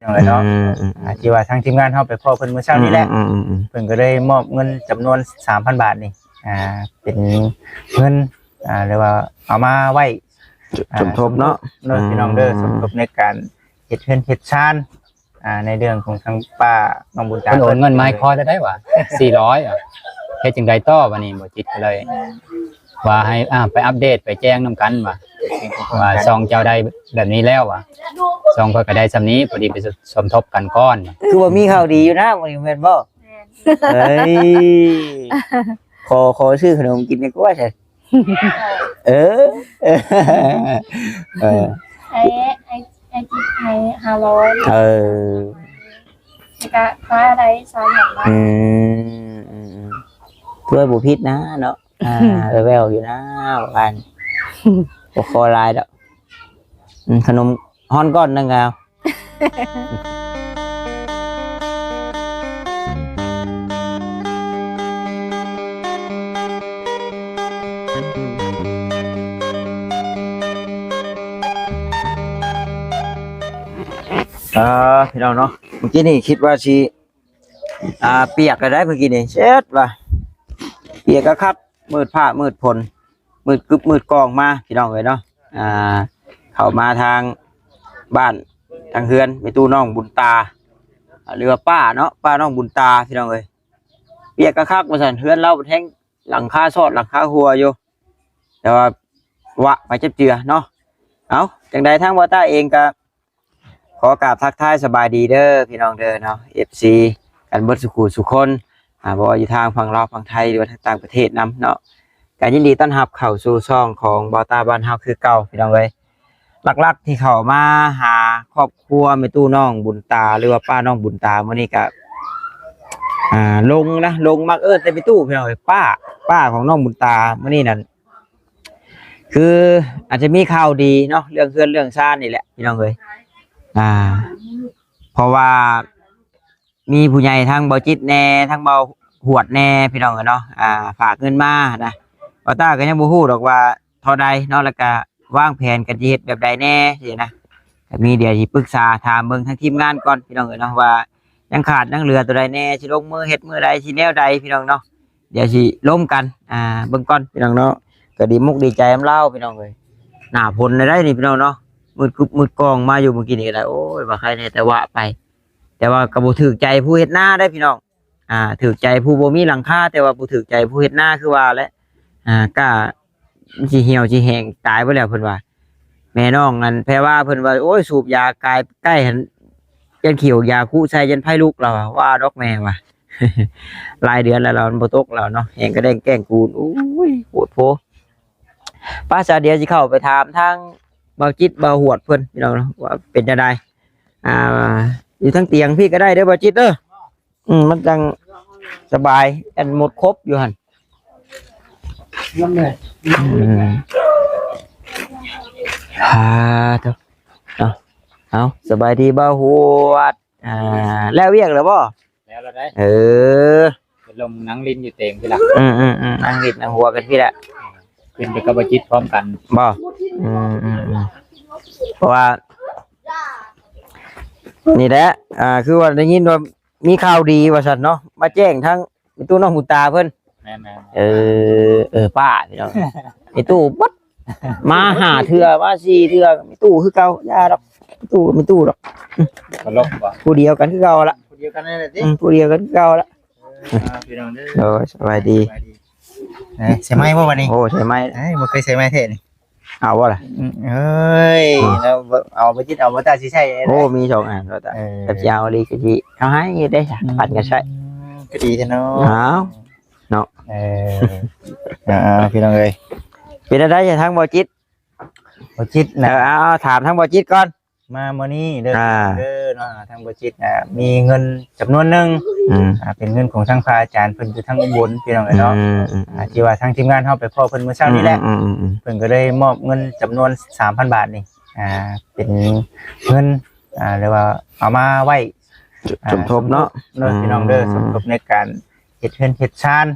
อย่างไรเนาะที่ว่าทางทีมงานเข้าไปพ่อเพิ่นเมื่อเช้านี้แหละเพิ่นก็ได้มอบเงินจำนวน 3,000 บาทนี่เป็นเงินเรียกว่าเอามาไว้สมทบเนาะพี่น้องเด้อสมทบในการเฮ็ดเฮือนเฮ็ดชานในเรื่องของทางป้าน้องบุญตาโอนเงินมาให้พอจะได้ว่ะ400อ่ะเฮ็ดจังได๋ต่อบัดนี้บ่จิตก็เลยว่าให้ไปอัปเดตไปแจ้งนำกันว่าซองเจ้าได้แบบนี้แล้วว่ะซองก็ได้ซำนี้พอดีไปสมทบกันก้อนคือว่ามีข่าวดีอยู่นะบ่แม่นบ่เฮ้ยขอซื้อขนมกินดีกว่าใช่ไอ้จิตให้500ก็ฟ้าอะไร3,000 บาทด้วยบุพิษนะเนาะแววอยู่นะวันบ่คอลายดอกขนมฮ้อนก้อนนึงเอาพี่น้องเนาะเมื่อกี้นี่คิดว่าสิเปียกก็ได้เมื่อกี้นี่เช็ดว่ะเปียกก็ครับมืดผ้ามืดพลมืดกึบมืดกองมาพี่น้องเลยเนาะเข้ามาทางบ้านทางเฮือนมีตู้น้องบุญตาหรือว่าป้าเนาะป้าน้องบุญตาพี่น้องเลยเปียกก็ครับมาสั่นเฮือนเราแทงหลังคาซอดหลังคาหัวอยู่แต่ว่าวะไปเจ็บเจือเนาะเอาจังใดทั้งว่าตาเองก็ขอกราบทักทายสบายดีเด้อพี่น้องเด้อเนาะ FC กันเบิดสุขุสุคนบอกว่าอยู่ทางฝั่งลาวฝั่งไทยหรือว่าทางต่างประเทศนำเนาะการยินดีต้อนรับเข้าสู่ช่องของบอตาบ้านเฮาคือเก่าพี่น้องเอ้ยหลักๆที่เข้ามาหาครอบครัวแม่ตู้น้องบุญตาหรือว่าป้าน้องบุญตามื้อนี้ก็ลงมักแต่แม่ตู้พี่น้องเอ้ยป้าของน้องบุญตามื้อนี้นั่นคืออาจจะมีข่าวดีเนาะเรื่องเพื่อนเรื่องซ่านนี่แหละพี่น้องเอ้ยเพราะว่ามีผู้ใหญ่ทั้งเบาจิตแน่ทั้งเบาหวดแน่พี่น้องเนาะฝากเงินมานะบอต้าก็ยังบ่ฮู้ดอกว่าเท่าใดเนาะแล้วก็วางแผนกันสิเฮ็ดแบบใดแน่สินะก็มีเดี๋ยวสิปรึกษาถามเบิ่งทางทีมงานก่อนพี่น้องเนาะว่ายังขาดยังเหลือตัวใดแน่สิลงมือเฮ็ดมื้อใดสิแนวใดพี่น้องเนาะเดี๋ยวสิล้มกันเบิ่งก่อนพี่น้องเนาะก็ดีมุกดีใจอำเล่าพี่น้องเอ้ยหน้าฝนได้นี่พี่น้องเนาะมืดกองมาอยู่เมื่อกี้นี่ก็ได้โอ้ยว่าใครแน่แต่ว่าไปแต่ว่าก็บ่ถูกใจผู้เฮ็ดหน้าได้พี่น้องถูกใจผู้บ่มีหลังคาแต่ว่าบ่ถูกใจผู้เฮ็ดหน้าคือว่าแล้วก็สิเหี่ยวสิแห้งตายไปแล้วเพิ่นว่าแม่น้องนั่นแพ้ว่าเพิ่นว่าโอ้ยสูบยากายใกล้หันยันเขียวยาคู่ใส่ยันไผลุกเราว่าดอกแม่ว่า หลายเดือนแล้วเราบ่ตกแล้วเนาะแห้งก็แดงแกล้งกูนโอ้ยโหดโพป้าสาเดียวสิเข้าไปถามทางเบาจิตเบาหวดเพิ่นพี่น้องว่าเป็นจังได๋อยู่ทั้งเตียงพี่ก็ได้เด้อเบาจิตเด้อมันจังสบายอันหมดครบอยู่หั่นเอาสบายดีบ่หวดแล้วเวียกแล้วบ่แล้วเราได้เป็นลมนั่งลิ้นอยู่เต็มพี่ละนั่งลิ้นนั่งหัวกันพี่ละเป็นไปกับจิตพร้อมกันบ่เพราะว่านี่แหละคือว่าได้ยินว่ามีข่าวดีว่าซั่นเนาะมาแจ้งทั้งตู้น้องบุญตาเพิ่นแม่ป้าพี่น้องไอ้ตู้ปั๊ดมาหาเถื่อมา4เถื่อมีตู้คือเก่าย่าดอกตู้มีตู้ดอกบ่ลบบ่ผู้เดียวกันคือเก่าละผู้เดียวกันนั่นแหละติผู้เดียวกันคือเก่าละพี่น้องเด้อสบายดีใช่ไหมบ่วันนี้โอ้ใช่ไหมบ่เคยใช่ไหมเท่นี่เอาบ่ล่ะเอ้ยแล้วเอาบ่จิตเอาบ่ตาสิใช้โอ้มี2อันแล้วตากับยาวลีก็สิเอาให้ได้จ้ะปัดกันใช้ก็ดีแท้เนาะเนาะพี่น้องเอ้ยเป็นอะไรจะทางบ่จิตนะเอาถามทางบ่จิตก่อนมามื้อนี้เด้อเนาะทางบ่จิตมีเงินจำนวนนึงเป็นเงินของทางพระอาจารย์เพิ่นอยู่ทางอุบลพี่น้องเนาะที่ว่าทางทีมงานเฮาไปพ่อเพิ่นเมื่อเช้านี้แหละเพิ่นก็ได้มอบเงินจำนวน 3,000 บาทนี่เป็นเงินเรียกว่าเอามาไว้สมทบเนาะพี่น้องเด้อสมทบในการเฮ็ดเฮือนเฮ็ดชาน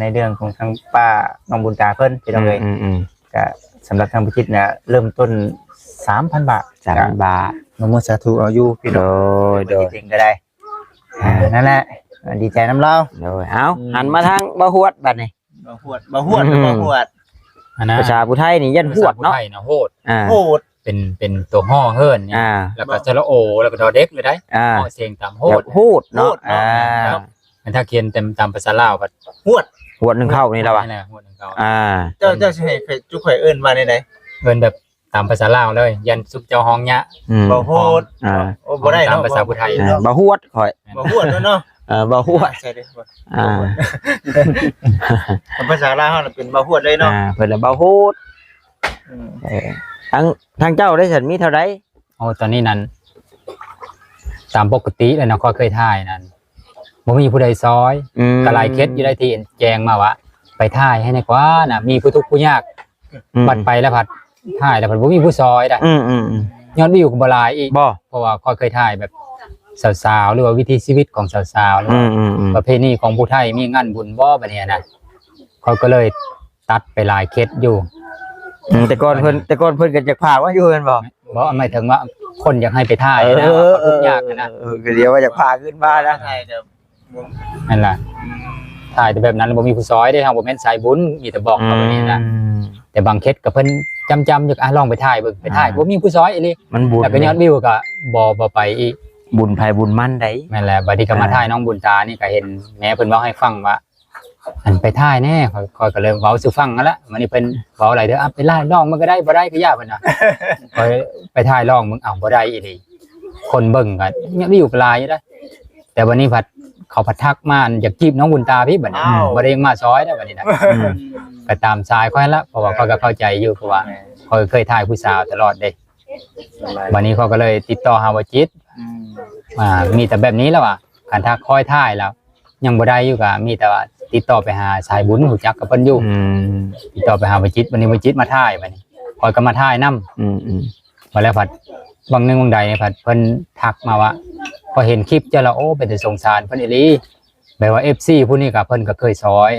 ในเรื่องของทางป้าน้องบุญตาเพิ่นพี่น้องเอ้ยก็สำหรับทางพิจิตรเนี่ยเริ่มต้น 3,000 บาท3,000 บาท น้องโมสาธุเอาอยู่พี่ โด น้อง ยโดย จริงก็ได้นั่นแหละดีใจน้ำเล่า โดยเอาหันมาทางบ่ฮวดบัดนี้ บ่หวดบ่หวดบ่หวด อันนั้น ภาษาผู้ไทยนี่ยันฮวดเนาะ ภษไทยนะโหด อ่า โหด เป็นตัวห่อเฮิร์นเนี่ย อ่า แล้วก็สระโอแล้วก็ดอเด็กเลยได้ อ่า ห่อเสียงตามโห แบ ด บฮูดเนาะ ฮูดเนาะ อ่า ถ้าเขียนเต็มตามภาษาลาวก็ หวด ฮวดหนึงเข้านี่แล้วว่ะ แหละโหดของเขา อ่า เจ้าสิให้จุกข่อยเอิ้นว่าได้ไหน เอิ้นแบบตามภาษาลาวเลย ยันซุปเจ้าห้องยะ อืม บ่โหด อ่า โอ้บ่ได้ ตาม เนาะ ภาษาผู้ไทย อ่าบ่ฮวดข่อย บ่หวดเนาะ บ่ฮวด ใช่เด้อบ่ อ่า ภาษาลาวเฮาน่ะเป็นบ่หวดเลยเนาะ อ่าเพิ่นละบ่ฮวด อืม ทางเจ้าได้ฉันมีเท่าใด โอ้ตอนนี้นั้นตามปกติเลยนะก็เคยถ่ายนั้นบ่มีผู้ใดซอย อืม กะลายเคสอยู่ได้ที่แจงมาวะไปถ่ายให้ในกว่าน่ะมีผู้ทุกข์ผู้ยาก บัดไปแล้วผัดถ่ายแล้วผัดบ่มีผู้ซอยได้ อืม ยอดวิวก็บ่หลายอีก บ่ เพราะว่าก็เคยถ่ายแบบสาวๆหรือว่าวิถีชีวิตของสาวๆหรือ อื ว่าม ประเพณีของผู้ไทยมีงานบุญบ่บัดเนี้ยนะเขาก็เลยตัดไปหลายเคสอยู่ แต่ก่อนเพิ่นก็จะพาว่าอยู่แม่นบ่ บ่หมายถึงว่าคนอยากให้ไปถ่ายนะว่าเขาทุกข์ยากนะ ก็เดี๋ยวว่าจะพาขึ้นมานะ ไทยกับ นั่นล่ะถ่ายแต่แบบนั้นบ่มีผู้ซอยได้เฮาบ่แม่นสายบุญมีแต่บอกเขาแบบนี้นะแต่บางเคสก็เพิ่นจำอยู่ลองไปถ่ายเบิ่งไปถ่ายบ่มีผู้ซอยอีหลี มันบุญ แล้วก็ยอดวิวก็บ่ไปอีก บุญภัยบุญมั่นได้ แม่นแหละบัดนี้ก็มาถ่ายน้องบุญตานี่ก็เห็นแม่เพิ่นเว้าให้ฟังว่าอันไปถ่ายแน่ค่อยก็เลยเว้าสู่ฟังนั่นละมื้อนี้เพิ่นเว้าอะไรเด้อไปไล่ลองมันก็ได้บ่ได้ก็ยากเพิ่นน่ะ ค่อยไปถ่ายลองมึงเอาบ่ได้อีหลีคนเบิ่งก็ยังมีอยู่ปลายอยู่ได้แต่วันนี้ผัดเขาผัดทักมาอยากจีบน้องบุญตาพี่บัดนี้บ่ได้ยังมาซอยได้บัดนี้นะก็ตามสายค่อยละเพราะว่าเขาก็เข้าใจอยู่เพราะว่าเขาเคยถ่ายผู้สาวตลอดเด้วันนี้เขาก็เลยติดต่อหาวจิตมีแต่แบบนี้แล้วอ่ะคันทักคอยถ่ายแล้ว ยังบ่ได้อยู่ก็มีแต่ว่าติดต่อไปหาสายบุญหูจักกับเพิ่นอยู่ติดต่อไปหาวจิตวันนี้วจิตมาถ่ายบัดนี้คอยก็มาถ่ายนำมาแล้วผัดบางนึงบางใดผัดเพิ่นทักมาว่าพอเห็นคลิปเจ้าละโอ้เป็นแต่สงสารเพิ่นอีหลีแบบว่า FC ผู้นี้ก็เพิ่นก็เคยซอย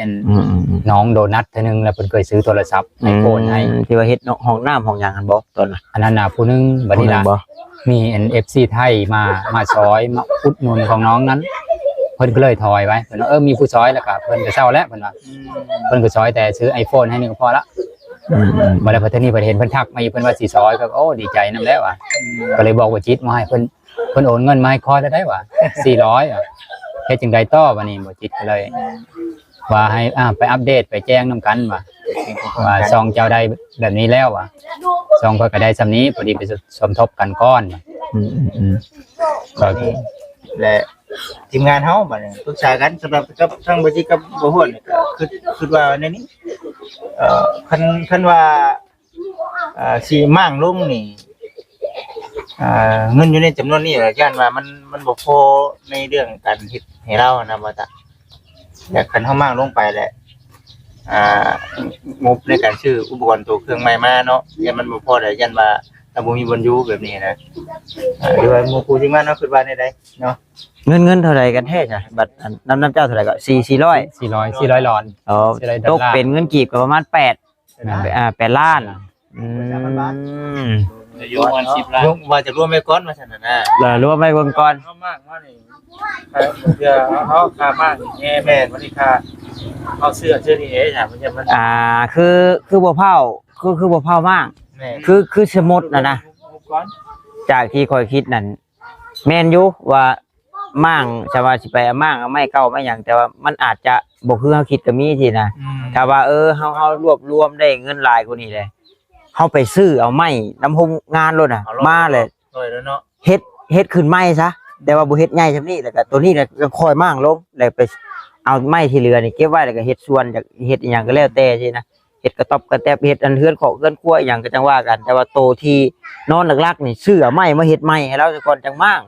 น้องโดนัทเทื่อนึงแล้วเพิ่นเคยซื้อโทรศัพท์ iPhone ให้ ที่ว่าเฮ็ดห้องน้ำห้องหยังกันบ่ตอนน่ะ อันนั้นน่ะผู้นึงบัดนี้ล่ะ บ่ มี NFC ไทยมาซอยมาอุดหนุนของน้องนั้นเพิ่นก็เลยถอยไว้เพิ่นว่ามีผู้ซอยแล้วก็เพิ่นก็เศร้าแล้วเพิ่นว่าเพิ่นก็ซอยแต่ซื้อ iPhone ให้นี่ก็พอละบ่ได้พัฒนีเพิ่นเห็นเพิ่นทักมาอีกเพิ่นว่าสิซอยก็โอ้ดีใจนำแล้วอ่ะก็เลยบอกว่าจิตมาให้เพิ่นโอนเงินมาให้คอยได้ว่ะ400อ่ะเฮ็ดจังได๋ต่อบัดนี้บ่จิตก็เลยว่าให้ไปอัปเดตไปแจ้งนำกันว่าซองเจ้าได้แบบนี้แล้วอ่ะซองก็ได้ซำนี้พอดีไปสมทบกันก่อนก็ และทีมงานเฮาบัดนี้ปรึกษากันสำหรับกับทางบ่จิตกับบ่ฮวดนี่ก็คิดว่าในนี้คันว่าสิมั่างลงนี่เงินอยู่ในจำนวนนี้อาจารย์ว่ามันบ่พอในเรื่องการเฮ็ดให้เรานะบ่ตาแต่คันเฮามั่างลงไปแหละงบในการซื้ออุปกรณ์ตัวเครื่องใหม่มาเนาะยันมันบ่พอได้ยันว่าถ้าบ่มีบนอยู่แบบนี้นะหรือว่าหมู่ผู้ที่มาเนาะคิดว่าได้เนาะ เงินเท่าไหร่กันแท้จ้ะบัตรน้ำเจ้าเท่าไหร่ก็400 400 ล้าน อ๋อตกเป็นเงินกีบก็ประมาณ8ล้านอยู่ประมาณ10 ล้าน ว่าจะรวมไปก่อนว่าซั่นน่ะ แล้วรวมไปเบิ่งก่อน เฮามากมานี่เดี๋ยวเฮาค่ามากนี่แม่นบ่ได้ค่าเอาเสื้อนี่เอ๊ะจ้ะมันจะมัน คือบ่เผาคือบ่เผามาก แม่ คือสมมุตินะจากที่คอยคิดนั่นแม่นอยู่ว่ามั่งจะว่าสิไปเอามั่งเอาไม้เก่าไม้หยังแต่ว่ามันอาจจะบ่คือเฮาคิดก็มีสินะถ้าว่าเฮารวบรวมได้เงินหลายกว่านี้เลยเฮาไปซื้อเอาไม้นำโรงงานโลดน่ะมาเลย เนาะ เฮ็ดขึ้นไม้ซะแต่ว่าบ่เฮ็ดใหญ่ซำนี้แล้วก็ตัวนี้ก็ค่อยมั่งลงแล้วไปเอาไม้ที่เหลือนี่เก็บไว้แล้วก็เฮ็ดส่วนจากเฮ็ดอีหยังก็แล้วแต่สินะเฮ็ดกระต๊อบกระแตบเฮ็ดอันเฮือนของเฮือนครัวอีหยังก็จังว่ากันแต่ว่าโตที่นอนหลักๆนี่ซื้อเอาไม้มาเฮ็ดไม้ให้เราซะก่อนจังมั่ง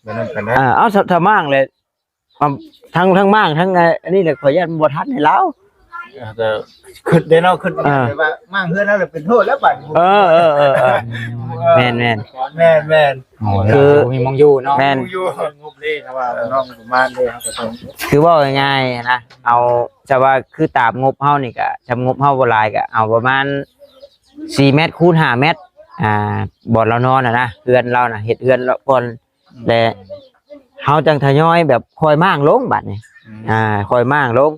แบบนั้นกันนะ เอาถ้ามั่งเลยทั้งมั่งทั้งอันนี้เลยขออนุญาตบ่ทันให้เรา ก็ขึ้นได้เนาะขึ้นแบบว่ามั่งเฮือนแล้วเป็นโทษแล้วบัด แม่น แม่น คือมีมองอยู่เนาะ แม่น อยู่งบเลยครับว่าน้องประมาณเลยครับก็ต้อง คือว่าง่ายๆนะเอาจะว่าคือตามงบเฮานี่ก็จำงบเฮาบ่หลายก็เอาประมาณ4 เมตรคูณ5 เมตร บ่อนเรานอนนะเฮือนเราเฮ็ดเฮือนเราก่อนและเฮาจังทยอยแบบคอยมั่างลงบัดนี้คอยมั่างลง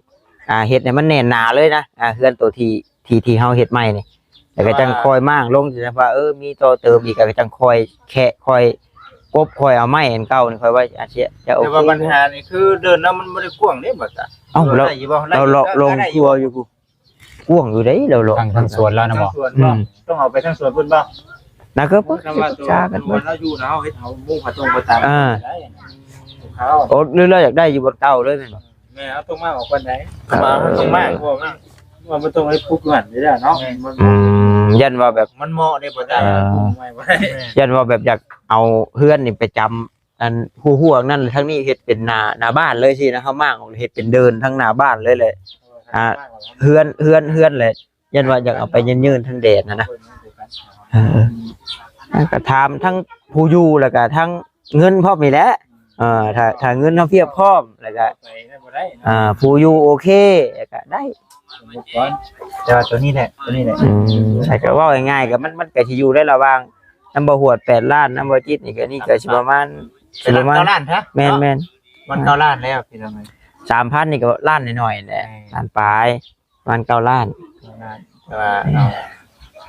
เฮ็ดให้มันแน่นหนาเลยนะเฮือนตัวที่เฮาเฮ็ดใหม่นี่แล้วก็จังคอยมั่างลงสิว่ามีต่อเติมอีกก็จังคอยแคะคอยกบคอยเอาไม้อันเก่านี่คอยว่าอาจจะโอเคแต่ว่าปัญหานี่คือเดินแล้วมันบ่ได้กว้างเด้บ่ตาเราลงครัวอยู่กูกว้างอยู่เด้เราทางสวนแล้วนะบ่ต้องเอาไปทางสวนเพิ่นบ่นะก็ปรึกษากันบ่เราอยู่นะเฮาเฮ็ดเฮามุ่งผาตรงบ่ตามโอ้หรือเราอยากได้อยู่บนเก่าเลยแม่นบ่แม่เอาตรงมาออกปานใดมาตรงมาพวกนั้นว่ามันต้องให้ปุ๊กหันได้เนาะยันว่าแบบมันเหมาะได้บ่ได้ยันว่าแบบอยากเอาเฮือนนี่ไปจำอันหัวนั่นทั้งนี้เฮ็ดเป็นหน้าบ้านเลยสินะเฮามั่งเฮ็ดเป็นเดินทั้งหน้าบ้านเลยเฮือนเลยยันว่าอยากเอาไปยืนทั้งแดดนะก็ถามทั้งผู้อยู่แล้วก็ทั้งเงินพร้อมนี่แหละถ้าเงินเฮาเพียบพร้อมแล้วก็ผู้อยู่โอเคก็ได้แต่ว่าตัวนี้แหละแต่ก็ว่าง่ายๆก็มันก็สิอยู่ได้ระหว่างน้ำบ่หวด8ล้านน้ำบ่จิตนี่ก็นี่ก็สิประมาณ9ล้านฮะแม่นมัน9ล้านแล้วพี่น้อง 3,000นี่ก็ล้านหน่อยๆแหละล้านปลายประมาณ9ล้านแต่ว่า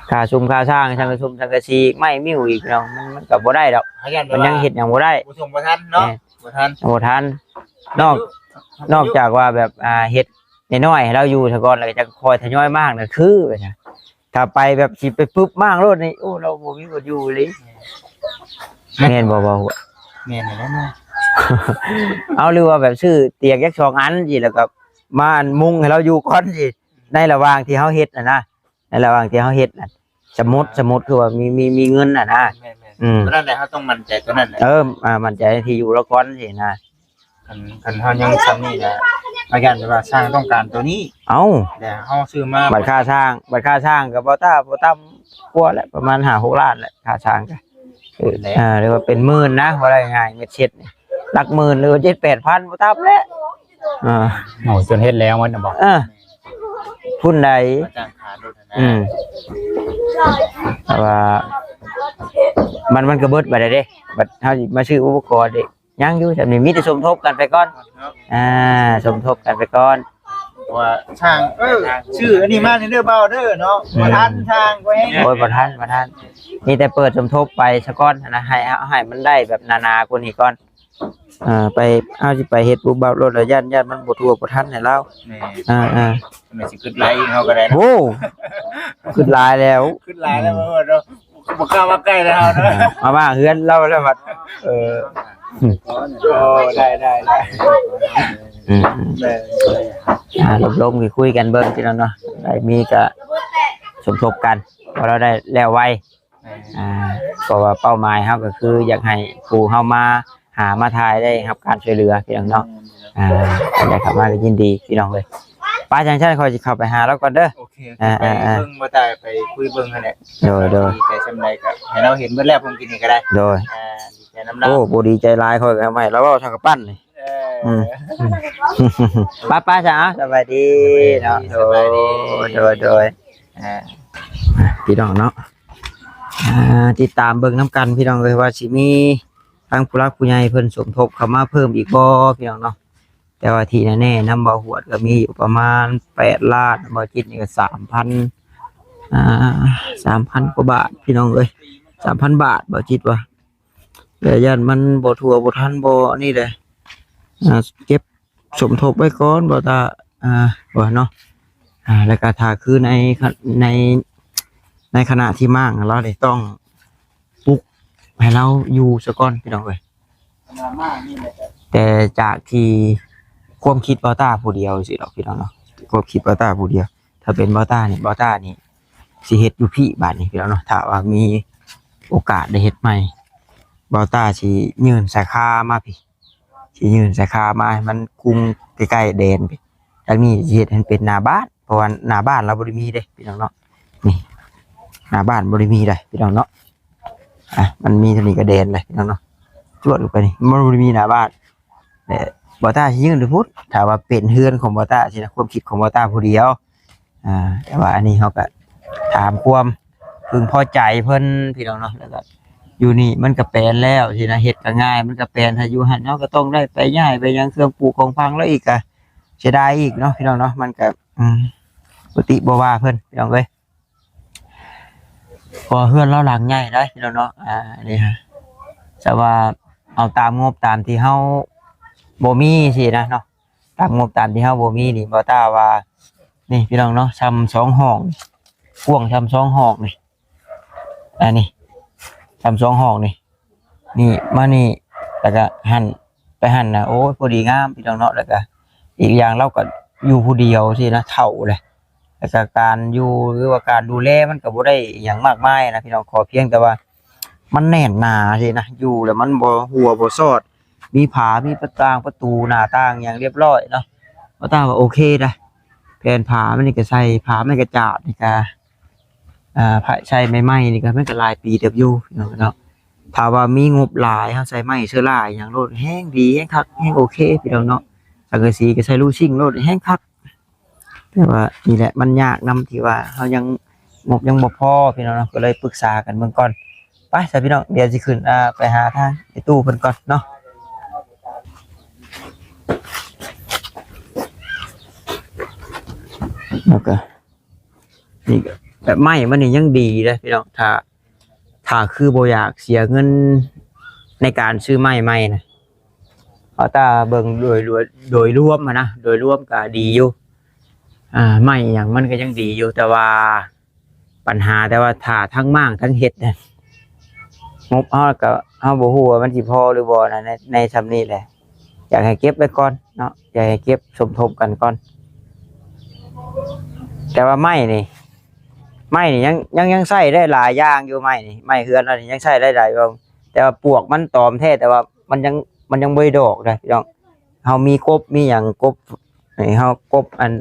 ค่าชุมค่าสร้างช่างกระชุมช่างกระชีไม่มิ้วอีกเนาะมันก็บ่ได้ดอกมันยังเฮ็ดหยังบ่ได้บ่ส่งบ่ทันเนาะบ่ทันนอกจากว่าแบบเฮ็ดน้อยๆให้เราอยู่ซะก่อนแล้วก็จะคอยทยอยมากน่ะคือว่าซั่นถ้าไปแบบสิไปปึ๊บมากโลดนี่โอ้เราบ่มีบ่อยู่เลยแม่นบ่แม่นแล้วนะเอาหรือว่าแบบซื้อเตียงยักษ์2อันสิแล้วก็ม่านมุงให้เราอยู่ก่อนสิในระหว่างที่เฮาเฮ็ดนะในระหว่างที่เฮาเฮ็ดน่ะสมมุติคือว่ามีเงินน่ะนะตอนนั้นแหละเฮาต้องมั่นใจตัวนั้นแหละมั่นใจที่อยู่แล้วก่อนสินะคันเฮายังซ้ำนี่แหละอาจารย์ว่าสร้างต้องการตัวนี้แต่เฮาซื้อมาบัตรค่าสร้างก็บ่ต่ำกว่าแหละประมาณ 5-6 ล้านแหละค่าสร้างก็เรียกว่าเป็นหมื่นนะว่าได้ง่ายเม็ดเช็ดนี่หลักหมื่นหรือ 7-8,000 บ่ต่ำแล้วโอ้จนเฮ็ดแล้วมันน่ะบ่พุ่นใดแต่ว่ามันก็เบิดไปได้เด้บัดเฮามาซื้ออุปกรณ์เด้ยังอยู่แต่มีแต่สมทบกันไปก่อนสมทบกันไปก่อนว่าช่างชื่ออันนี้มาเด้อเบาเด้อเนาะบ่ทันช่างไว้โอ้ยบ่ทันมีแต่เปิดสมทบไปซะก่อนนะให้มันได้แบบนาๆกว่านี้ก่อนไปเอาสิไปเฮ็ดปุ๊บเบารถแล้วย่านมันบ่ทั่วบ่ทันให้เรามันสิขึ้นไลน์เฮาก็ได้โอ้ขึ้นหลายแล้วเนาะบ่กล้ามาใกล้แล้วเนาะมาเฮือนเราแล้วบัดได้ลมคุยกันเบิ่งพี่น้องเนาะได้มีก็สมทบกันพอเราได้แล้วไวเพราะว่าเป้าหมายเฮาก็คืออยากให้ผู้เฮามาหามาทายได้รับการช่วยเหลือพี่น้องเนาะได้เข้ามาก็ยินดีพี่น้องเลยป้าจังซั่นค่อยสิเข้าไปหาแล้วก่อนเด้อโอเคไปเบิ่งบ่ได้ไปคุยเบิ่งนั่นแหละโดยใจซำใดก็ให้เราเห็นเบิดแล้วผมกินนี่ก็ได้โดยดีใจนำเราโอ้บ่ดีใจหลายค่อยก็ไม่เราเว้าทางกับปั้นนี่ป้าจ้าสบายดีเนาะโดยพี่น้องเนาะติดตามเบิ่งน้ำกันพี่น้องเลยว่าสิมีทางผู้รักผู้ใหญ่เพิ่นสมทบเข้ามาเพิ่มอีกบ่พี่น้องเนาะแต่ว่าที่แน่ๆน้ำบ่หวดก็มีอยู่ประมาณ8ล้านบ่จิตนี่ก็ 3,000 กว่าบาทพี่น้องเอ้ย 3,000 บาทบ่จิตว่าแต่ย่านมันบ่ทั่วบ่ทันบ่นี่แหละเก็บสมทบไว้ก่อนบ่ตาว่าเนาะแล้วก็ถ้าคือในขณะที่มั่งเราได้ต้องปลุกให้เราอยู่ซะก่อนพี่น้องเอ้ยแต่จากที่ความคิดบอต้าผู้เดียวสิดอกพี่น้องเนาะความคิดบอต้าผู้เดียวถ้าเป็นบอต้านี่สิเฮ็ดอยู่พี่บาดนี้พี่น้องเนาะถ้าว่ามีโอกาสได้เฮ็ดใหม่บอต้าสิยื่นสาขามาพี่สิยื่นสาขามาให้มันคุมใกล้ๆแดนพี่ทางนี้สิเฮ็ดให้เป็นหน้าบ้านเพราะว่าหน้าบ้านเราบ่ได้มีเด้พี่น้องเนาะนี่หน้าบ้านบ่ได้มีได้พี่น้องเนาะมันมีเท่านี้ก็แดนเลยพี่น้องเนาะจวดลงไปนี่มันบ่ได้มีหน้าบ้านแต่บอต้าสิยื่นดูพุทธถ้าว่าเป็นเฮือนของบอต้าสินะความคิดของบอต้าผู้เดียวแต่ว่าอันนี้เขาก็ถามความ พึงพอใจเพิ่นพี่น้องเนาะแล้วก็อยู่นี่มันก็แปลนแล้วสินะเฮ็ดก็ง่ายมันก็แปลนถ้าอยู่หั่นเนาะก็ต้องได้ไปย้ายไปยังเครื่องปลูกของพังแล้วอีกก็เสียดายอีกเนาะพี่น้องเนาะมันก็ปกติบ่ว่าเพิ่นพี่น้องเอ้ยพอเฮือนเราหลังใหญ่ได้พี่น้องเนาะนี่ฮะแต่ว่าเอาตามงบตามที่เฮาบ่มีสินะเนาะตามงบตามที่เฮาบ่มีนี่บ่ต้าว่านี่พี่น้องเนาะซ้ำ2ห้องกว้างซ้ำ2ห้องนี่อันนี้ซ้ำ2ห้องนี่มานี่แล้วก็หั่นไปหั่นนะโอ้ยพอดีงามพี่น้องเนาะแล้วก็อีกอย่างเราก็อยู่ผู้เดียวสินะเฒ่าเลยแล้วก็การอยู่หรือว่าการดูแลมันก็บ่ได้หยังมากมายนะพี่น้องขอเพียงแต่ว่ามันแน่นหนาสินะอยู่แล้วมันบ่หัวบ่ซอดมีผามีประตูหน้าต่างอย่างเรียบร้อยเนาะบ่ต้าว่าโอเคนะแผ่นผามันนี่ก็ใส่ผาไม่กระจาดนี่ก็ผาใช้ไม้นี่ก็มันก็หลายปีเติบอยู่พี่น้องเนาะถ้าว่ามีงบหลายเฮาใช้ไม้เชื้อราอย่างโลดแห้งดีแห้งคักแห้งโอเคพี่น้องเนาะสังกะสีก็ใช้ลูกชิ่งโลดแห้งคักแต่ว่านี่แหละมันยากนำที่ว่าเฮายังงบยังบ่พอพี่น้องเนาะก็เลยปรึกษากันเบื้องก่อนไปซะพี่น้องเดี๋ยวสิขึ้นไปหาทางไอ้ตู้เพิ่นก่อนเนาะแล้วก็นี่ก็แบบไม้มันนี่ยังดีเลยพี่น้องถ้าคือบ่อยากเสียเงินในการซื้อไม้ใหม่นะเอาตาเบิ่งโดยรวมนะโดยรวมก็ดีอยู่ไม้อย่างมันก็ยังดีอยู่แต่ว่าปัญหาแต่ว่าถ้าทั้งมั่งทั้งเฮ็ดนะงบเฮาก็เฮาบ่ฮู้ว่ามันสิพอหรือบ่นะในซำนี้แหละอยากให้เก็บไว้ก่อนเนาะอยากให้เก็บสมทบกันก่อนแต่ว่าไม้นี่ยังใช้ได้หลายอย่างอยู่ไม้นี่ไม้เฮือนอันนี้ยังใช้ได้หลายอย่างแต่ว่าปวกมันตอมแท้แต่ว่ามันยังบ่ได้ดอกเลยพี่น้องเฮามีกบมีหยังกบให้เฮากบอัน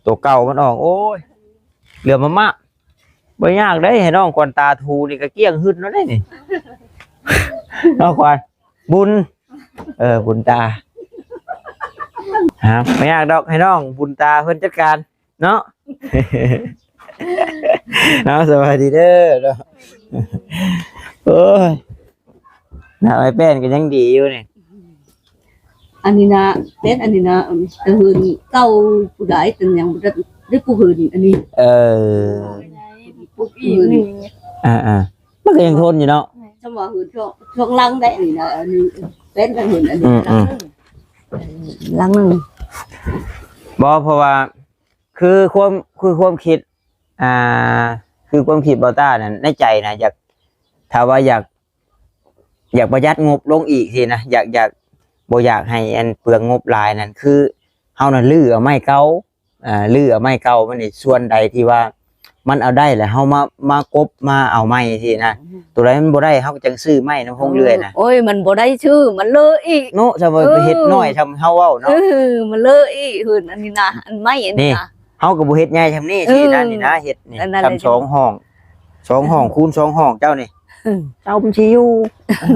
ตัวเก่ามันออกโอ้ยเหลือมากบ่ยากได้ให้น้องควันตาทูนี่ก็เกี้ยงหึดแล้วได้นี่น้องควันบุญบุญตาครับไม่ยากดอกให้น้องบุญตาเพิ่นจัดการเนาะ เอาสวัสดีเด้อเนาะโอ้ยน่าไอ้แป้นก็ยังดีอยู่นี่ อันนี้นะเป็นอันนี้นะแต่หืนเก้าผู้ใดแต่ยังบ่ได้ผู้หืนอันนี้ ปุ๊บอีกหนึ่ง มันก็ยังทนอยู่เนาะ สมว่าหืนช่วงหลังได้อันนี้นะอันนี้เป็นอันหืนอันนี้หลังนึง บ่เพราะว่าคือความคิดคือความคิดบอต้านั่นในใจนะอยากถ้าว่าอยากประหยัดงบลงอีกสินะอยากบ่อยากให้อันเปลืองงบหลายนั่นคือเฮานั่นลื้อเอาไม้เก่าลื้อเอาไม้เก่ามันนี่ส่วนใดที่ว่ามันเอาได้แล้วเฮามากบมาเอาไม้สินะตัวใดมันบ่ได้เฮาก็จังซื้อไม้นำพงเรื่อยนะ โอ้ยมันบ่ได้ชื่อมันเลอะอีก เนาะถ้าว่าไปเฮ็ดน้อยทำเฮาเว้าเนาะ มันเลอะอีกหืนอันนี้นะอันไม่อันนี้นะ เฮาก็บ่เฮ็ดใหญ่ซำนี้สินะนี่นะเฮ็ดนี่ทำ2ห้องคูณ2ห้องเจ้านี่เจ้ามันสิอยู่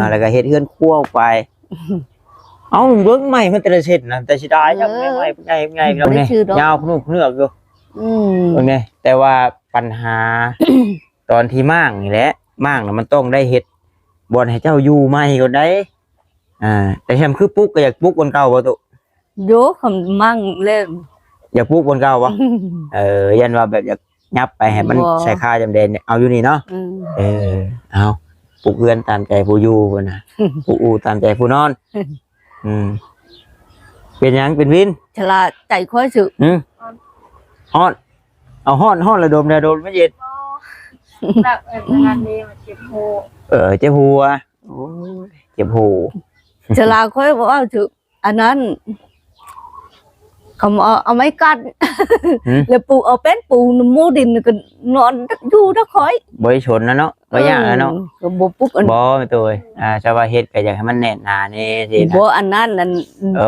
แล้วก็เฮ็ดเฮือนครัวไปเอาเบิ่งใหม่มันแต่ละเส้นนะแต่สิได้จังไงไงเราเนี่ยยาวพนุกเนือกอยู่ตรงนี้แต่ว่าปัญหา ตอนที่มั่งนี่แหละมั่งน่ะมันต้องได้เฮ็ดบ่ให้เจ้าอยู่ใหม่ก่อนได้แต่แฮมคือปุ๊กก็อยากปุ๊กคนเก่าบ่ตุ โยคำมั่งเล่น อยากปุ๊กคนเก่าบ่ยันว่าแบบอยากยับไปให้มันใส่ค่าจำเดนเนี่ยเอาอยู่นี่เนาะเอาปลูกเรือนตามใจผู้อยู่พุ่นน่ะปลูกอูตามใจผู้นอนเป็นหยังเป็นวิน ฉลาดใจค่อยสึ ฮอดเอาฮอดระดมไม่เย็น แบบงานนี้มันเจ็บโห เจ็บหัวโอ้ยเจ็บหู ฉลาดค่อยบอกว่าสึอันนั้นเขาเอาไม้กัดแล้วปูเอาเป็นปูมูดินก็นอนอยู่ถ้าคอย บ่ชนนะเนาะบ่ยากนะเนาะ ก็บ่ปุ๊กอัน บ่ไม่ตัวชาวบ้านเฮ็ดก็อยากให้มันแน่นหนานี่สินะ บ่อันนั้นนั่น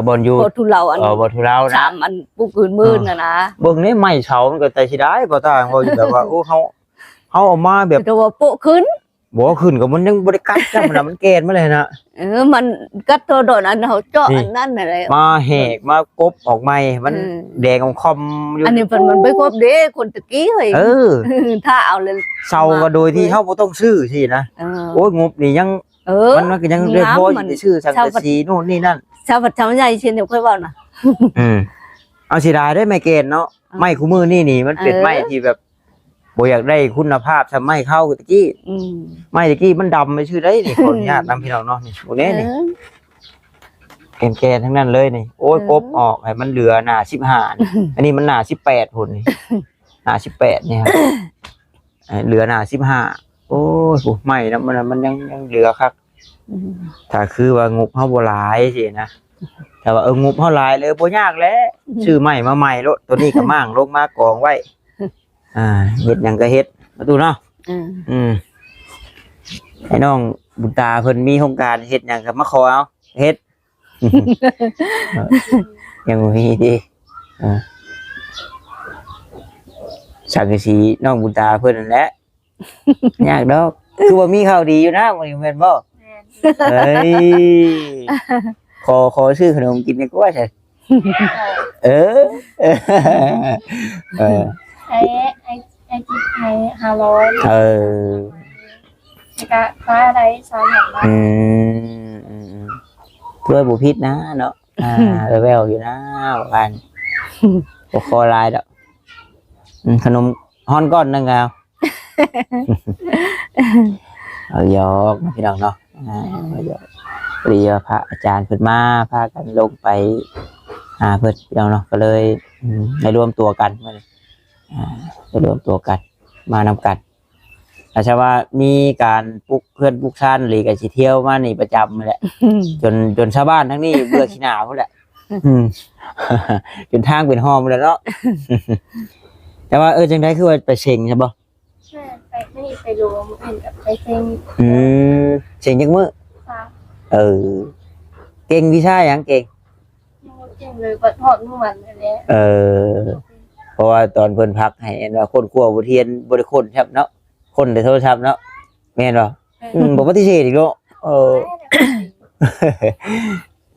บ่อยู่ บ่ทุเลาอัน บ่ทุเลานะ สามอันปุ๊กอื่นมื่นนะ เบิ่งนี่ไม้เสามันก็แต่สิได้บ่ต่างบ่อยู่แบบว่าโอ้เฮาเอามาแบบ แต่ว่าโปะขึ้น บ่ขึ้นก็มันยังบ่ได้กัดจ้ะมันน่ะมันแกนมาเลยนะ มันกัดตัวโดนอันเขาเจาะอันนั้นอะไร มาแหกมากบออกใหม่มันแดงคอมอยู่ อันนี้มันไปครบเด้คนตะกี้เฮ้ยถ้าเอาเลย เซาก็โดยที่เฮาบ่ต้องซื้อสินะโอ้ยงบนี่ยังมันก็ยังได้พออยู่ได้ซื้อสังกะสีนู่นนี่นั่น ชาวผัดชาวใหญ่เช่นเดียวค่อยเว้าน่ะ เอาสิได้ไม้เกณฑ์เนาะไม้คู่มือนี่มันเป็นไม้ที่แบบบ่อยากได้คุณภาพทำไม้เข้าตะกี้ไม้ตะกี้มันดำไปชื่อได้นี่คนญาตินำพี่น้องเนาะนี่พวกนี้นี่แกนทั้งนั้นเลยนี่โอ้ยกบออกให้มันเหลือหน้า15อันนี้มันหน้า18พุ่นนี่หน้า18นี่ครับเหลือหน้า15โอ้ยไม้นะมันยังเหลือครับถ้าคือว่างบเฮาบ่หลายสินะแต่ว่างบเฮาหลายเลยบ่ยากแล้วซื้อไม้มาใหม่โลดตัวนี้ก็มั่างลงมากองไว้เฮ็ดหยังก็เฮ็ดประตูเนาะไอ้น้องบุญตาเพิ่นมีโครงการเฮ็ดหยังก็มาขอเอาเฮ็ด ยังบ่มีดิสังกะสีน้องบุญตาเพิ่นนั่นแหละยากดอกคือว่ามีข่าวดีอยู่นะบ่แม่นบ่เฮ้ยขอซื้อขนมกินดีกว่าใช่ไอ้จิ๊บให้500แล้วก็ฟ้าอะไร300 บาทเพื่อบุพิษนะเนาะแววอยู่นะวันบ่คอลายดอกขนมฮ้อนก้อนนึงเอาเอาหยอกพี่น้องเนาะเรียพระอาจารย์เพิ่นมาพากันลงไปเพิ่นพี่น้องเนาะก็เลยได้รวมตัวกันมาเลยได้รวมตัวกันมานำกันอาจจะว่ามีการปลุกเพื่อนปลุกชานหรือกันสิเที่ยวมานี่ประจำแหละจนชาวบ้านทั้งนี้เบื่อขี้หนาวพุ่นแหละจนทางเป็นห้อมแล้วเนาะแต่ว่าจังได๋คือว่าไปเซ็งใช่บ่ไปนี่ไปรวมเห็นกับไปเซ็งเซ็งจังมื้อเก่งวิชาหยังเก่งเลยบัดฮอดมื้อวันนั่นแหละเพราะว่าตอนเพิ่นพักให้ว่าคนกลัวบ่เทียนบ่ได้คนครับเนาะคนได้โทรศัพท์เนาะแม่นบ่บ่ปฏิเสธอีกเนาะ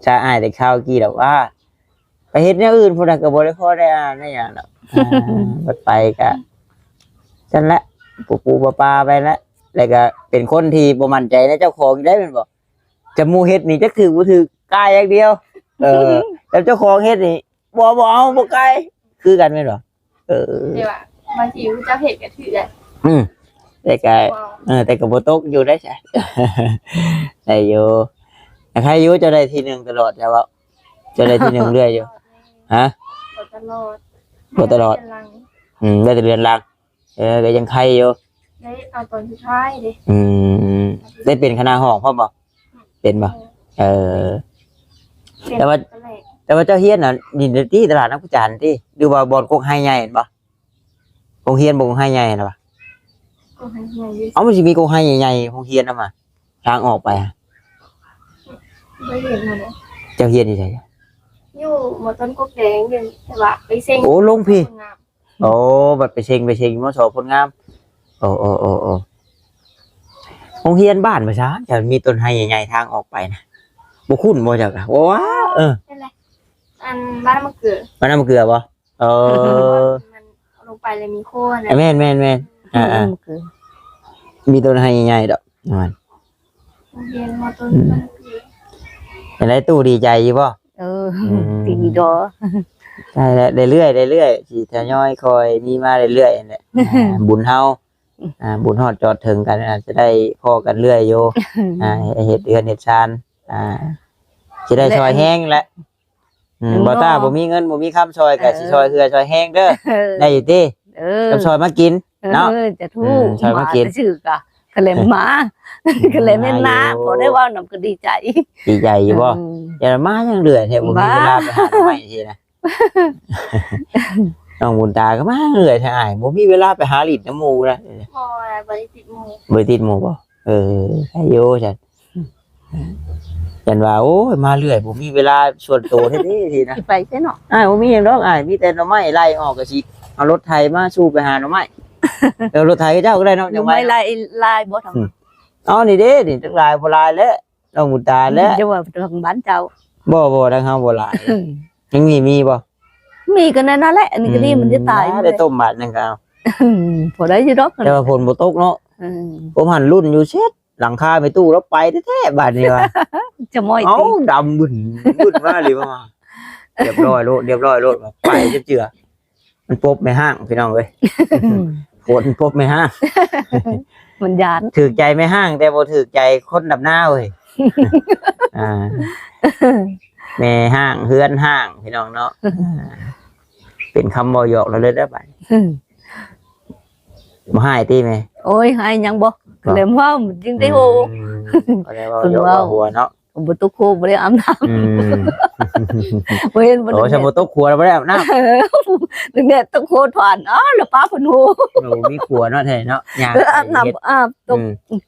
ชาอ้ายได้ข่าวกี้ดอกว่าไปเฮ็ดแนวอื่นพุ่นน่ะก็บ่ได้พอได้อ่านได้หยังดอกบัดไปก็ซั่นแหละปูปลาไปแล้วก็เป็นคนที่บ่มั่นใจในเจ้าของได้แม่นบ่จะหมู่เฮ็ดนี่จักถือบ่ถือกายอย่างเดียวแล้วเจ้าของเฮ็ดนี่บ่เอาบ่กายคือกันแม่นบ่เดี๋ยวบางทีผู้เจ้าเฮ็ดก็ถือได้แต่ก็บ่ตกอยู่ได้ใช่ได้อยู่ใครอยู่จะได้ที่1ตลอดใช่บ่จะได้ที่1เรื่อยอยู่ฮะบ่ตลอดได้แต่เดือนหลังก็ยังใครอยู่ได้เอาตอนสุดท้ายดิได้เป็นคณะห้องพ่อบ่เป็นบ่แต่ว่าเจ้าเฮียนน่ะนี่ที่ตลาดนักผู้จานที่ดูว่าบ่อนกกไฮใหญ่เห็นบ่โรงเรียนบ่กกไฮใหญ่น่ะบ่มันสิมีกกไฮใหญ่ๆโรงเรียนนำมาทางออกไปไม่เห็นเลยเจ้าเฮียนอยู่ไสอยู่หมอต้นกกแดงอยู่แต่ว่าไปเซ็งโอ้ลงพี่บัดไปเซ็งมอสอผลงามโอ้โรงเรียนบ้านบ่ซะจะมีต้นไฮใหญ่ๆทางออกไปนะบ่คุ้นบ่จักอ่ะว้าอันบ้านมะเขือบ่มันลงไปเลยมีโค่นะแม่นมีต้นไฮใหญ่ๆดอกมันเรียนมาต้นมะเขือเป็นไรตู้ดีใจอยู่บ่ดีดอใช่แล้วเรื่อยๆสิทยอยคอยมีมาเรื่อยๆนั่นแหละบุญเฮาบุญฮอดจอดถึงกันจะได้พ้อกันเรื่อยอยู่เฮ็ดเดือนเฮ็ดชานสิได้ซอยแห้งแหละบ่ต้าบ่มีเงินบ่มีคำซอยก็สิซอยเฮือซอยแห้งเด้อได้อยู่ติกับซอยมากินเนาะจะถูกซอยมากินชื่อกะก็เลยมาก็เลยแม่นนาบ่ได้ว่านำก็ดีใจอยู่บ่อย่ามายังเหลือแท้บ่มีเวลาไปหาใหม่ทีนะน้องบุญตาก็มาเหนื่อยแท้อ้ายบ่มีเวลาไปหาลิ้นน้ำหมู่นะบ่ได้ติดหมู่บ่ใช่อยู่จังจันว่าโอ้ยมาเรื่อยบ่มีเวลาส่วนตัวแท้ๆทีนะไปแท้เนาะบ่มีหยังดอกมีแต่หน่อไม้ไล่ออกก็สิเอารถไถมาสู้ไปหาหน่อไม้รถไถเจ้าก็ได้เนาะจังไว้ไล่บ่ท อ๋อนี่เด้นี่จักลายบ่ลายแล้วน้องบุญตาแล้ว จะว่าทางบ้านเจ้า บ่ทางเฮาบ่ลายยังมีบ่ มีกันนั่นแหละอันนี้ก็นี่มันจะตาย ได้ต้มบาดนึงก็เอา พอได้อยู่ดอก แต่ว่าฝนบ่ตกเนาะผมหันรุ่นอยู่เช็ดหลังคาไปตู้แล้วไปแท้ๆบาดนี้ว่า จะม้อย เอ้า ตี ดำบึ้นมาเลยว่าเรียบร้อยโลดไปเจือมันปบไม่ห้างพี่น้องเอ้ยฝนปบไม่ห้าง มันยาน ถือใจไม่ห้างแต่บ่ถือใจคนดับหน้าเว้ยแม่ห้างเฮือนห้างพี่น้องเนาะเป็นคำบ่หยอกเราเลยได้ไปบ่ให้ติแม่ โอ้ยให้ยังบ่เลยว่ามันจริงได้โห ก็เลยว่าหยอกว่าหัวเนาะ บ่ตุกโคบ่ได้อาบน้ำบ่เห็นบ่ โอ้ชะบ่ตกครัวแล้วบ่ได้อาบน้ำ เนี่ยตุกโคถอนอ๋อแล้วป้าเพิ่นโห หนูมีครัวเนาะแท้เนาะยาง อาบน้ำอาบ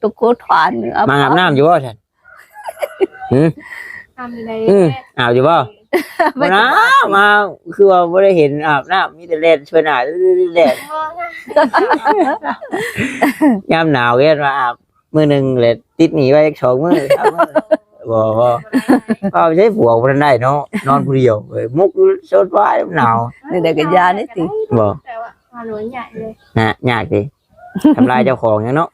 ตุกโคถอน มาอาบน้ำอยู่บ่ท่าน ทำอะไร อาบอยู่บ่มานะมาคือว่าบ่ได้เห็นอาบน้ำมีแต่เล่นชวนอาบเล่นยามหนาวเฮ็ดว่าอาบมื้อนึงเลยติดหนีไว้จัก2มื้อบ่ก็ใช้ผัวบ่ทันได้เนาะนอนผู้เดียวมุกสดว้ายหนาว นี่ได้ก็ยานี่ติ บ่ แต่ว่ามาหลวนใหญ่เลย นะยากดิทำลายเจ้าของเนี่ยเนาะ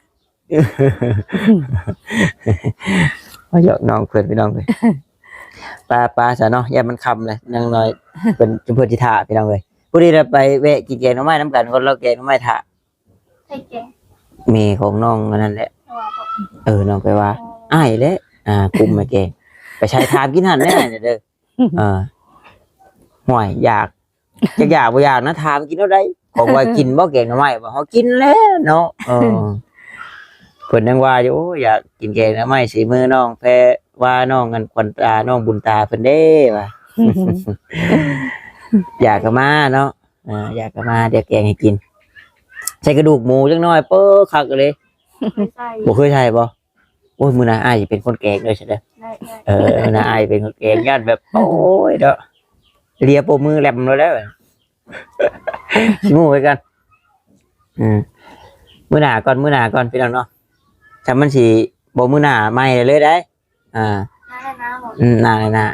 ว่าเยอะน้องเพื่อนพี่น้องเลยปลาซะเนาะอย่ามันคำเลยนางน้อยเป็นเพื่อนที่ท่าพี่น้องเลยผู้ที่เราไปแวะกินแกงหน่อไม้น้ำกันคนเราแกงหน่อไม้ท่า ใช่แก เมย์ของน้องนั่นแหละ ตัวบอก น้องไปว่าอ้ายเลยกลุ่มมาแกงไปใช้ทานกินหันแน่เด้อห่วยอยากบ่อยากนะทานกินเท่าไรของว่ากินบ่แกงหน่อไม้บ่เขากินแล้วเนาะเพิ่นยังว่าอยู่อยากกินแกงหน่อไม้สีมือน้องแพรว่าน้องกันควันตาน้องบุญตาเพิ่นเด้ว่า อยากก็มาเนาะอยากก็มาเดี๋ยวแกงให้กินใส่กระดูกหมูจังน้อยเป้อคักเลย ไม่ใช่ บ่เคยใช่บ่โอ้ยมื้อหน้าอ้ายสิเป็นคนแกงเลยใช่เด้อ ได้ มื้อหน้าอ้ายเป็นคนแกงญาติแบบโอ้ยเด้อเลียโปมือแลมแล้วสิงูไว้กันมื้อหน้าก่อนพี่น้องเนาะถ้ามันสิบ่มื้อหน้าใหม่เลยได้น้าน้าหมด หน้า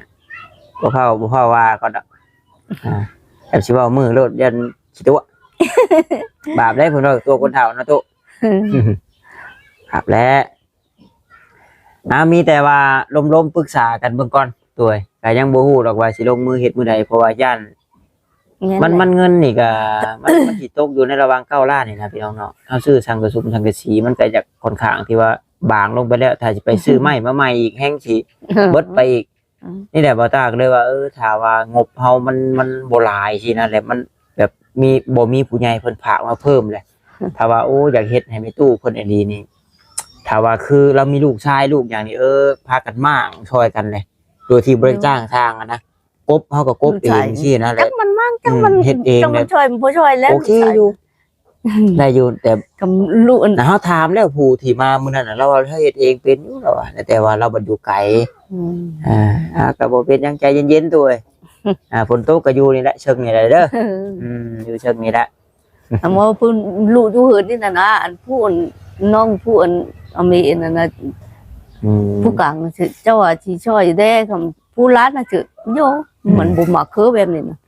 บ่เผาว่าก่อนดอกแต่สิเว้ามือโลดยันสิตัว บาปได้เพิ่นว่าตัวคนเฒ่านะตุ ครับแล้วมีแต่ว่าล้มปรึกษากันเบื้องก่อนตัวก็ยังบ่ฮู้ดอกว่าสิลงมือเฮ็ดมื้อใดเพราะว่าย่านมันเงินนี่ก็มันสิตกอยู่ในระหว่าง9ล้านนี่นะพี่น้องเนาะเฮาซื้อสังกะสีมันก็จะค่อนข้างที่ว่าบางลงไปแล้วถ้าสิไปซื้อไม้มาใหม่อีกแฮงสิเบิดไปอีกนี่แหละบ่ตาก็เลยว่าถ้าว่างบเฮามันบ่หลายสินะแหละมันแบบมีผู้ใหญ่เพิ่นฝากมาเพิ่มแหละถ้าว่าอยากเฮ็ดให้แม่ตู้เพิ่นอันนี้นี่ถ้าว่าคือเรามีลูกชายลูกอย่างนี้พากันมั่งช่วยกันเลยโดยที่บริจ้างทางนะกบเขาก็กบเองสินะแห จั ละ งมันมั่งจังมัน เฮ็ดเอง จังมันช่วยมันบ่ช่วยแล้ว โอเคอยู่ได้อยู่แต่ กับลูกอัน เฮาถามแล้วผู้ที่มามื้อนั้นเราเฮ็ดเองเป็นอยู่แล้วแต่ว่าเราบ่อยู่ไกลก็บ่เป็นหยังใจเย็นๆตัวฝนตกก็อยู่นี่แหละเชิงนี่แหละเด้ออยู่เชิงนี่แหละ แต่ว่าเพิ่นลูกอยู่เฮือนนี่น่ะนะอันผู้อันน้องผู้อันอเมรินั่นน่ะผู้กลางน่ะสิเจ้าว่าสิช่วยแด้คำผู้ร้านน่ะสิโยมันบ่มักคือแบบนี้น่ะ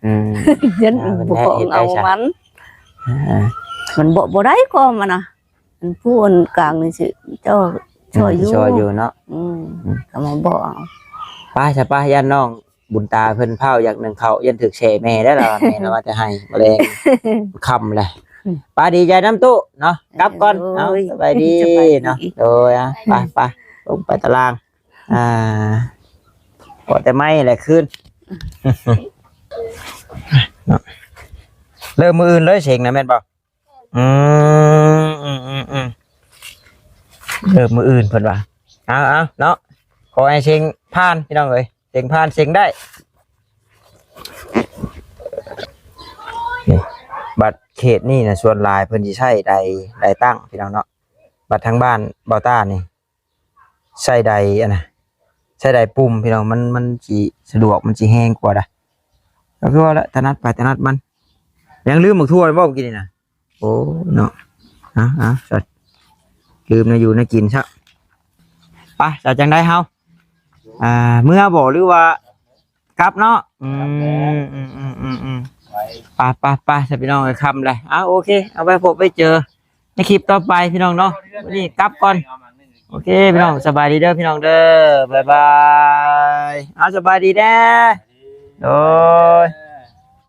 ยันบ่เอามันบ่ได้ก็มันน่ะอันผู้อันกลางนี่สิเจ้าช่วยอยู่ เนาะก็มาบ่เอา ป้าย่านน้องบุญตาเพิ่นเผาอยากนึงเขายันถึกแช่แม่ได้แล้วแม่ว่าจะให้บ่แรงค่ำเลยป้าดีใจน้ำตู้เนาะกลับก่อนเอาสบายดีเนาะโดยไปลงไปตารางพอแต่ไม่แหละขึ้นเริ่มมืออื่นเลยเสียงนะแม่นบ่เริ่มมืออื่นเพิ่นว่าเอาเนาะขอให้เสียงผ่านพี่น้องเอ้ยเสียงผ่านเสียงได้นี่บัตรเขตนี่นะส่วนลายเพิ่นสิใช้ใดตั้งพี่น้องเนาะบัตรทางบ้านเบาต้านี่ใช้ใดนะใช้ใดปุ่มพี่น้องมันสิสะดวกมันสิแห้งกว่าดะก็คือว่าละถนัดไปถนัดมันยังลืมหมึกทั่วบ่กินนี่นะโอ้เนาะสัตว์ลืมนะอยู่นะกินซะ ไปจะจังได้เฮาเมื่อบอกหรือว่ากลับเนาะไปจะพี่น้องคำเลยโอเคเอาไปพบไปเจอในคลิปต่อไปพี่น้องเนาะวันนี้กลับก่อนโอเคพี่น้องสบายดีเด้อพี่น้องเด้อบายบายสบายดีแน่โอ้ย